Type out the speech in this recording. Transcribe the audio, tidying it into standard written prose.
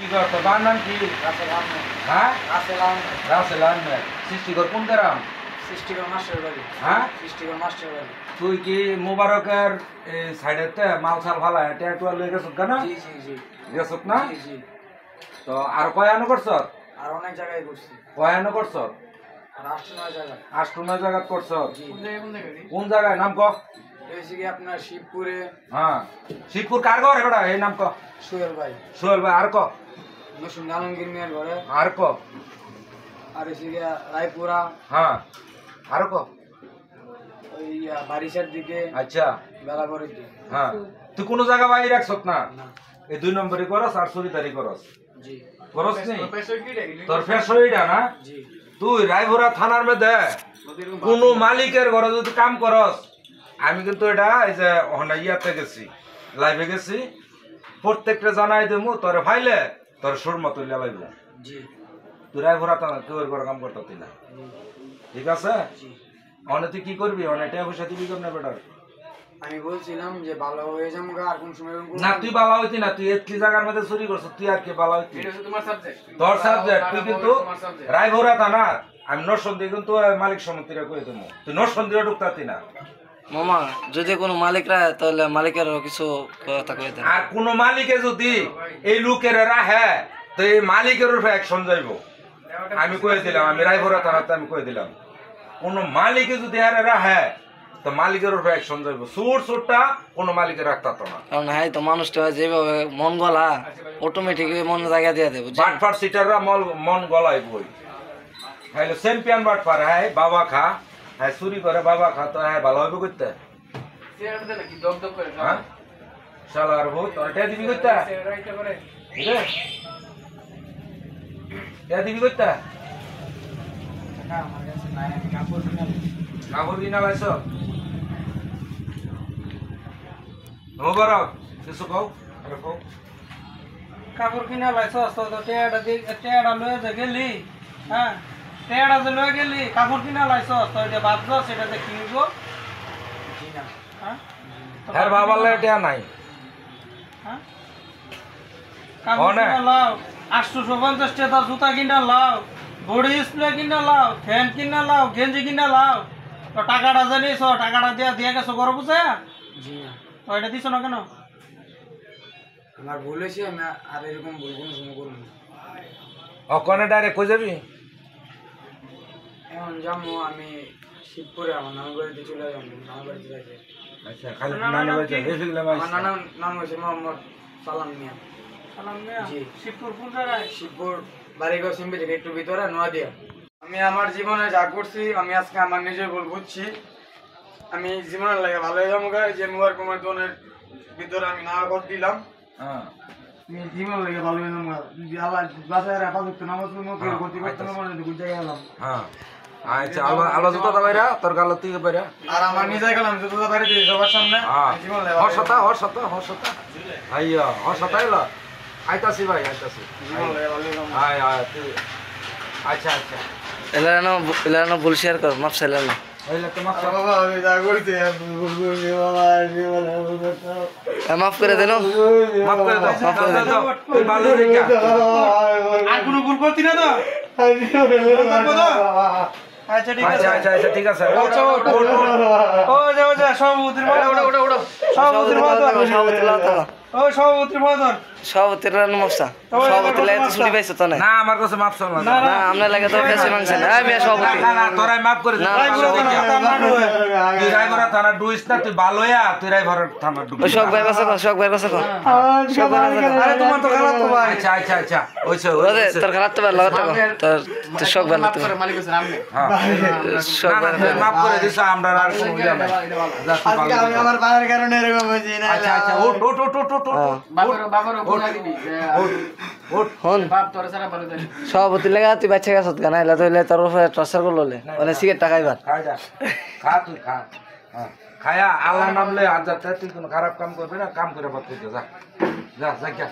সৃষ্টিকর তো বাবার নাম কি? হ্যাঁ রাসেল আহমেদ। সৃষ্টিকর কোন গ্রাম? সৃষ্টিকর মাস্টার বাড়ি। হ্যাঁ সৃষ্টিকর মাস্টার বাড়ি। তুই কি মোবারকের সাইডেতে মাল সাল ফালা এটা একটু লয়ে গেছ না? জি জি জি গেছ না? জি জি। তো আর কয়ানো করছ? আর অনেক জায়গায় করছি। কয়ানো করছ? আর 8-9 জায়গায়। 8-9 জায়গা করছ। জি। কোন জায়গায় নাম ক? এসে কি আপনার শিবপুরে। হ্যাঁ শিবপুর কার ঘর এটা এই নাম ক? সোহেল ভাই। সোহেল ভাই। আর ক? নসুন আলমগীর মিয়ার ঘরে। আর ক? আর এসে গিয়া রায়পুরা। হ্যাঁ আর ক? ওই বারিশার দিকে। আচ্ছা বেলাগড়ের দিকে। হ্যাঁ তুই কোন জায়গা বাইরে রাখছ না? না। এই 2 নম্বরই করস আর চুরিদারি করস। জি। করস নি? তোর ফেস হইডা না? জি। তুই রায়পুরা থানার মধ্যে কোন মালিকের ঘরে যদি কাম করস, আমি কিন্তু এটা এই যে ইয়াতে গেছি, লাইভে গেছি, প্রত্যেকটা জানাই দেবো তোরে ফাইলে তোর সুর মতো লাইব। জি। তুই রায়পুরা থানা কেউ ঘরে কাম করতে না, ঠিক আছে? জি। অনে তুই কি করবি? অনেকটা পয়সা দিবি কেমনে বেটার? আমি বলছিলাম যে ভালো হয়ে যাম গা, আর কোন সময় না তুই বালা হইতি না, তুই এতকি জায়গার মধ্যে চুরি করছ, তুই আর কি বালা হইতি? তোর সাবজেক্ট। তুই কিন্তু রায়পুরা থানা আমি নরসন্দী কিন্তু মালিক সমিতিরা কই দেবো, তুই নরসন্দীও ঢুকতাতি না। মামা যদি কোনো মালিকরা তাহলে মালিকের কিছু কথা কই দেন। আর কোন মালিকে যদি এই লোকের রাহে তো এই মালিকের উপরে অ্যাকশন যাইব, আমি কয়ে দিলাম। আমি রায়পুরা থানাতে আমি কয়ে দিলাম, কোন মালিকে যদি আরে রাহে তো মালিকের উপরে অ্যাকশন যাইব। সুরটা কোন মালিকে রাখতো না, কারণ হ্যাঁ তো মানুষটা যেভাবে মন গলা অটোমেটিক মন জায়গা দিয়ে দেবো। বাটফার সিটাররা মন গলায় বই হ্যাঁ চ্যাম্পিয়ন বাটফার। হ্যাঁ বাবা খা, হ্যাঁ চুরি করে বাবা খা, তো হ্যাঁ ভালো হবে করতে। হ্যাঁ শালার ভূত তোর এটা দিবি করতে, এটা দিবি করতে। আমার কাছে নাই, আমি কাপড় কিনা। কাপড় কিনা লাইছ? মোবারক কিছু কও, আরে কও। কাপড় কিনা লাইছস তো টেড়া লয়ে যে গেলি, হ্যাঁ টেড়া যে লয়ে গেলি কাপড় কিনা লাইছস তো এটা বাদছস, সেটাতে কি হইব? জি না। হ্যাঁ হ্যাঁ বাবার লাগে এটা নাই। হ্যাঁ কাপড় কিনা লাও, 850 টাকা জুতা কিনা লাও, বডি স্প্রে কিনা লাও, ফ্যান কিনা লাও, গেঞ্জি কিনা লাও, তো টাকাটা জানিস, টাকাটা দিয়ে গেছো ঘর বুঝে? জি না। তো এটা দিছো না কেন? আমার ভুল হয়েছে, আমি আর এরকম ভুল কোনো সময় করবো না। ওখানে ডাইরেক্ট কই যাবি? এখন যাবো আমি শিবপুরে, আমার নামের বাড়িতে চলে যাবো। নামের বাড়িতে যাইতে আচ্ছা খালি নানি বাড়ি যাবে এফিগলাম আমার নানার নাম হয়েছে মোহাম্মদ সালাম মিয়া। সালাম মিয়া? জি। শিবপুর কোন জায়গায়? শিবপুর বাড়িঘর সিম্বি থেকে একটু ভিতরে নোয়াদিয়া। আমি আমার জীবনে যা করছি, আমি আজকে আমার নিজের ভুল বুঝছি। আমি জীবনের লাগে ভালো হয়ে যাবো, যে মোবাইল কুমার দোনের ভিতরে আমি না ঘর দিলাম। হ্যাঁ আমি জীবন লাগে ভালো হয়ে যাবো। আল্লাহ বাসায় রাখা করতে নামাজ করতে করতে জায়গায় এলাম। হ্যাঁ আচ্ছা আলো জুতো দাবাইরা তোর গালো তুই বাইরা। আর আমার নিজে গেলাম জুতো বাইরে দিয়ে সবার সামনে। জীবন লাগে হর্ষতা আইয়া হর্ষতা এলো। আইতাছি ভাই আইতাছি। জীবন লাগে ভালো হয়ে যাবো। আয় তুই আচ্ছা এলানো ভুল শেয়ার কর, মাপ চাইলাম না। হইলে তোমার বাবা আমি যা করছি ভুল করছি বাবা, মাফ করে দিল, মাফ করে দাও তুই ভালো রেখা। আর কোনো ভুল করতি না তো? আচ্ছা ঠিক আছে, আচ্ছা ঠিক আছে। ও যা সভাপতির সভাপতির মশা সভাপতি লাগে তো ছুটি পাইছো তো না? না আমার কাছে মাফ চাও না আপনার লাগে তো বেশি মাংস না। আমি সভাপতি না তোরাই মাফ করে দে। তুই রায়গড়া থানা ডুইস না, তুই ভালোয়া তুই রায়গড়া থানা ডুব। শোক ভাই কাছে কর, শোক ভাই কাছে কর। আরে তোমার তো খারাপ তো ভাই। আচ্ছা ওইছে তোর খারাপ তো ভাই লাগত তোর শোক ভাই লাগত। মালিক আছে নাম নে। হ্যাঁ শোক ভাই মাফ করে দিছ, আমরা আর কোনো ইয়া নাই। আজকে আমি আমার বাবার কারণে এরকম হইছি না। আচ্ছা ওট বাবার বলা দিবি ওট বাপ তোর সারা ভালো দেন। সভাপতি লাগা তুই বাচ্চা গেছ কেন এলা তো তোর উপরে টর্চার করলো মানে সিগারেট টাকাইবার। খা তুই খা। হ্যাঁ খায়া আল্লাহ নামলে আজ তুই কোনো খারাপ কাম করবি না, কাম করে বলতে যা যা যা।